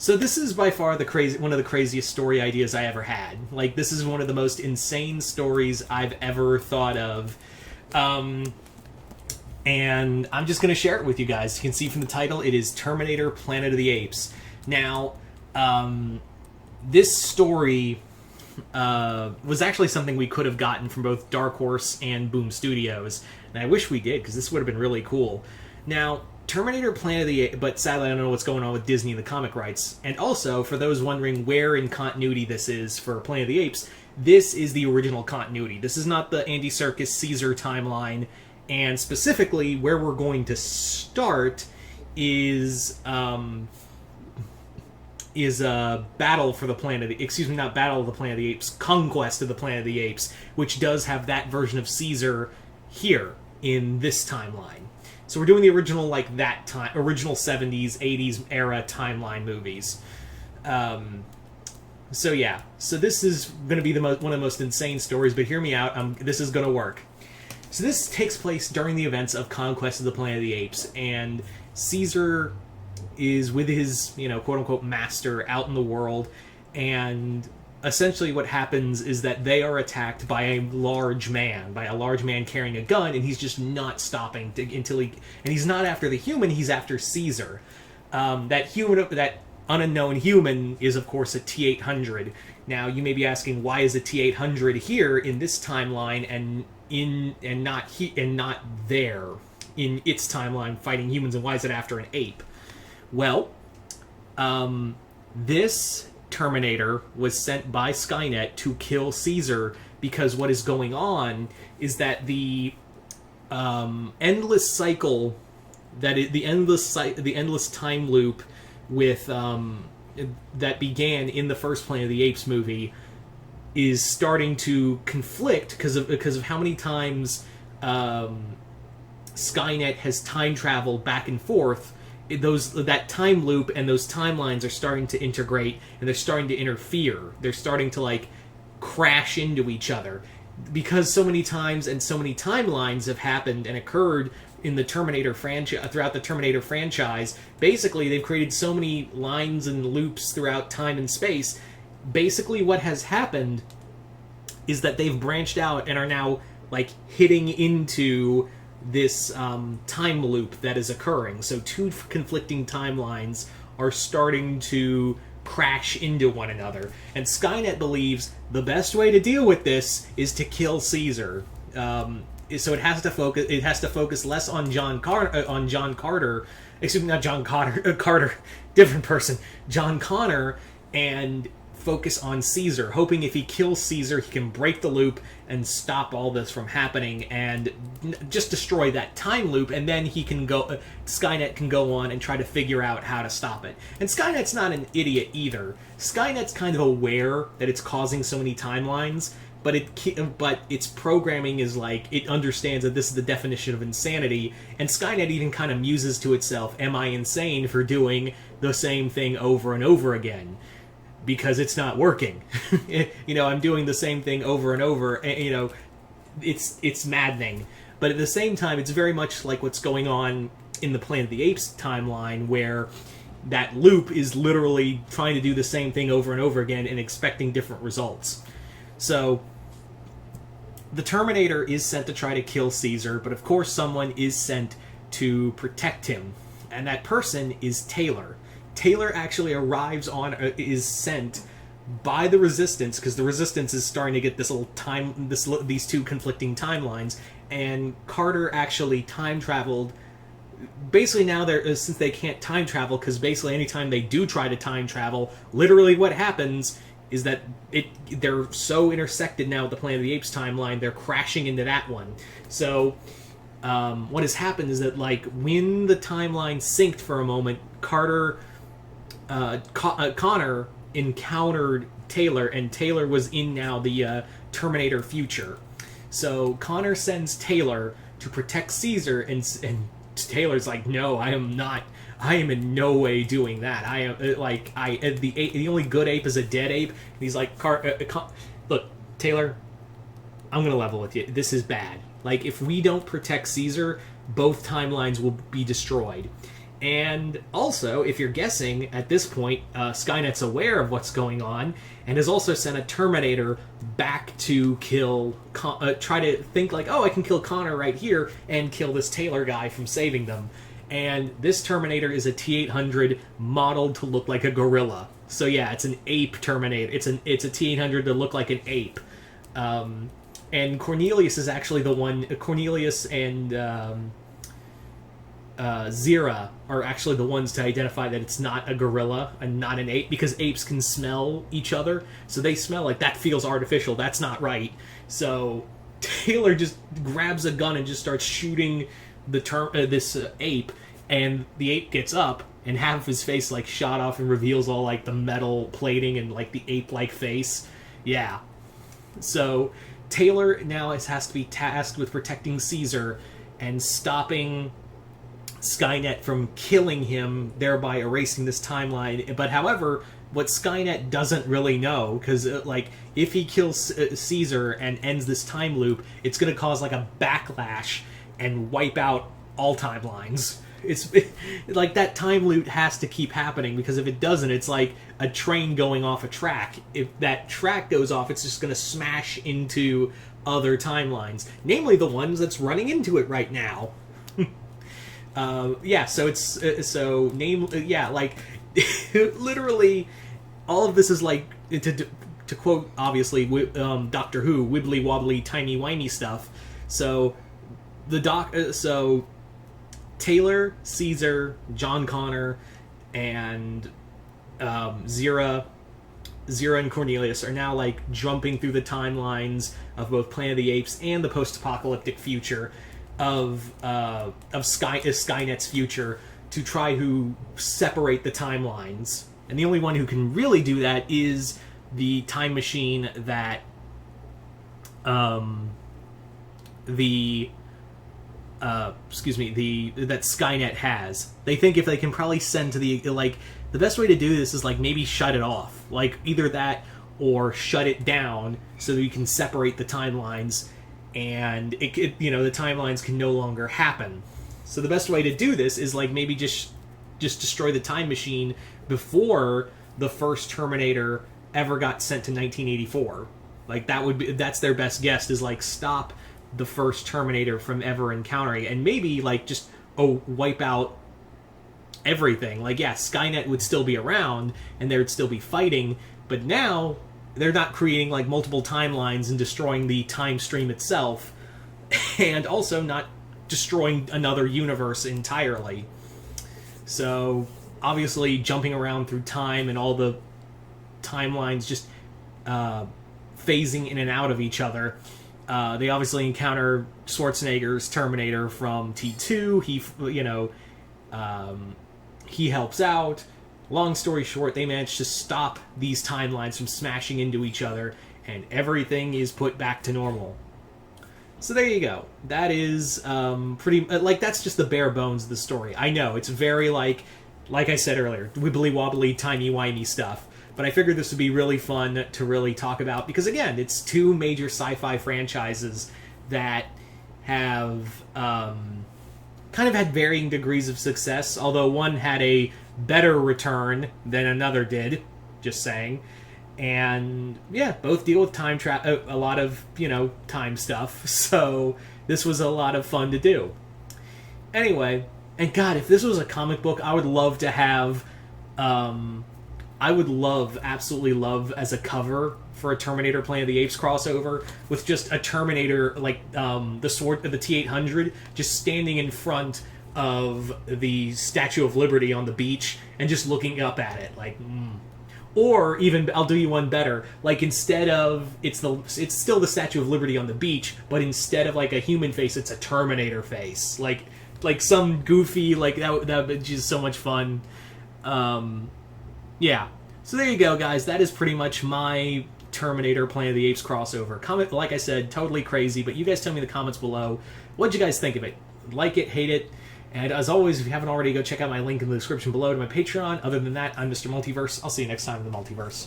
So this is by far one of the craziest story ideas I ever had. Like, this is one of the most insane stories I've ever thought of. And I'm just going to share it with you guys. You can see from the title, it is Terminator Planet of the Apes. Now, this story was actually something we could have gotten from both Dark Horse and Boom Studios. And I wish we did, because this would have been really cool. Now, Terminator Planet of the Apes, but sadly I don't know what's going on with Disney and the comic rights. And also, for those wondering where in continuity this is for Planet of the Apes, this is the original continuity. This is not the Andy Serkis Caesar timeline. And specifically, where we're going to start is a battle for the Planet of the... Excuse me, not Battle of the Planet of the Apes, Conquest of the Planet of the Apes, which does have that version of Caesar here in this timeline. So we're doing the original, like, that time... Original 70s, 80s era timeline movies. So yeah. So this is going to be one of the most insane stories, but hear me out. This is going to work. So this takes place during the events of Conquest of the Planet of the Apes, and Caesar is with his, quote-unquote master out in the world, and essentially what happens is that they are attacked by a large man carrying a gun, and he's just not stopping until he... And he's not after the human, he's after Caesar. That unknown human is, of course, a T-800. Now, you may be asking, why is a T-800 here in this timeline and not there in its timeline fighting humans, and why is it after an ape? Well, this Terminator was sent by Skynet to kill Caesar because what is going on is that the endless cycle, the endless time loop with that began in the first Planet of the Apes movie is starting to conflict because of how many times Skynet has time traveled back and forth. That time loop and those timelines are starting to integrate, and they're starting to interfere. They're starting to, like, crash into each other because so many times and so many timelines have happened and occurred in the Terminator franchise. Throughout the Terminator franchise, basically they've created so many lines and loops throughout time and space. Basically what has happened is that they've branched out and are now, like, hitting into this time loop that is occurring. So two conflicting timelines are starting to crash into one another. And Skynet believes the best way to deal with this is to kill Caesar. So it has to focus less on John Carter. Excuse me, not John Carter. Carter, different person. John Connor, and focus on Caesar, hoping if he kills Caesar, he can break the loop and stop all this from happening and just destroy that time loop, and then Skynet can go on and try to figure out how to stop it. And Skynet's not an idiot either. Skynet's kind of aware that it's causing so many timelines, but its programming is like, it understands that this is the definition of insanity, and Skynet even kind of muses to itself, am I insane for doing the same thing over and over again? Because it's not working. I'm doing the same thing over and over. It's maddening. But at the same time, it's very much like what's going on in the Planet of the Apes timeline, where that loop is literally trying to do the same thing over and over again and expecting different results. So, the Terminator is sent to try to kill Caesar, but of course someone is sent to protect him. And that person is Taylor. Taylor actually is sent by the Resistance, because the Resistance is starting to get these two conflicting timelines, and Carter actually time traveled. Basically now, since they can't time travel, because basically anytime they do try to time travel, literally what happens is that they're so intersected now with the Planet of the Apes timeline, they're crashing into that one. So what has happened is that, like, when the timeline synced for a moment, Connor encountered Taylor, and Taylor was in now the Terminator future. So Connor sends Taylor to protect Caesar, and Taylor's like, no, I am not. I am in no way doing that. I am the only good ape is a dead ape. And he's like, look, Taylor, I'm gonna level with you. This is bad. Like, if we don't protect Caesar, both timelines will be destroyed. And also, if you're guessing, at this point, Skynet's aware of what's going on and has also sent a Terminator back to kill, try to think like, oh, I can kill Connor right here and kill this Taylor guy from saving them. And this Terminator is a T-800 modeled to look like a gorilla. So yeah, it's an ape Terminator. It's a T-800 to look like an ape. And Cornelius is actually the one. Cornelius and Zira are actually the ones to identify that it's not a gorilla and not an ape, because apes can smell each other. So they smell like, that feels artificial. That's not right. So Taylor just grabs a gun and just starts shooting this ape, and the ape gets up, and half of his face like shot off and reveals all like the metal plating and like the ape-like face. Yeah. So Taylor now has to be tasked with protecting Caesar and stopping Skynet from killing him, thereby erasing this timeline. But however, what Skynet doesn't really know, because like if he kills Caesar and ends this time loop, it's going to cause like a backlash and wipe out all timelines. It's like that time loop has to keep happening, because if it doesn't, it's like a train going off a track. If that track goes off, it's just going to smash into other timelines, namely the ones that's running into it right now. Yeah, so it's like literally all of this is like, to quote obviously Doctor Who, wibbly wobbly timey wimey stuff. So so Taylor, Caesar, John Connor, and Zira and Cornelius are now like jumping through the timelines of both Planet of the Apes and the post-apocalyptic future of Skynet's future, to try to separate the timelines. And the only one who can really do that is the time machine that that Skynet has. They think if they can probably send to the best way to do this is like maybe shut it off, like either that or shut it down so that you can separate the timelines, and the timelines can no longer happen. So the best way to do this is like maybe just destroy the time machine before the first Terminator ever got sent to 1984. Like that's their best guess, is like stop the first Terminator from ever encountering, and maybe like just wipe out everything. Like, yeah, Skynet would still be around and there would still be fighting, but now they're not creating like multiple timelines and destroying the time stream itself, and also not destroying another universe entirely. So obviously jumping around through time and all the timelines just phasing in and out of each other. They obviously encounter Schwarzenegger's Terminator from T2. He helps out. Long story short, they manage to stop these timelines from smashing into each other, and everything is put back to normal. So there you go. That is pretty... that's just the bare bones of the story. I know, it's very like I said earlier, wibbly-wobbly, timey-wimey stuff. But I figured this would be really fun to really talk about, because again, it's two major sci-fi franchises that have kind of had varying degrees of success, although one had a better return than another did, just saying. And yeah, both deal with time a lot of, time stuff, so this was a lot of fun to do. Anyway, and God, if this was a comic book, I would love to have... absolutely love as a cover for a Terminator Planet of the Apes crossover, with just a Terminator, like the T-800, just standing in front of the Statue of Liberty on the beach and just looking up at it, like. Or even, I'll do you one better. Like, instead of it's still the Statue of Liberty on the beach, but instead of like a human face, it's a Terminator face, like some goofy, like that would be just so much fun. Yeah. So there you go, guys. That is pretty much my Terminator Planet of the Apes crossover. Comment, like I said, totally crazy, but you guys tell me in the comments below. What'd you guys think of it? Like it, hate it? And as always, if you haven't already, go check out my link in the description below to my Patreon. Other than that, I'm Mr. Multiverse. I'll see you next time in the Multiverse.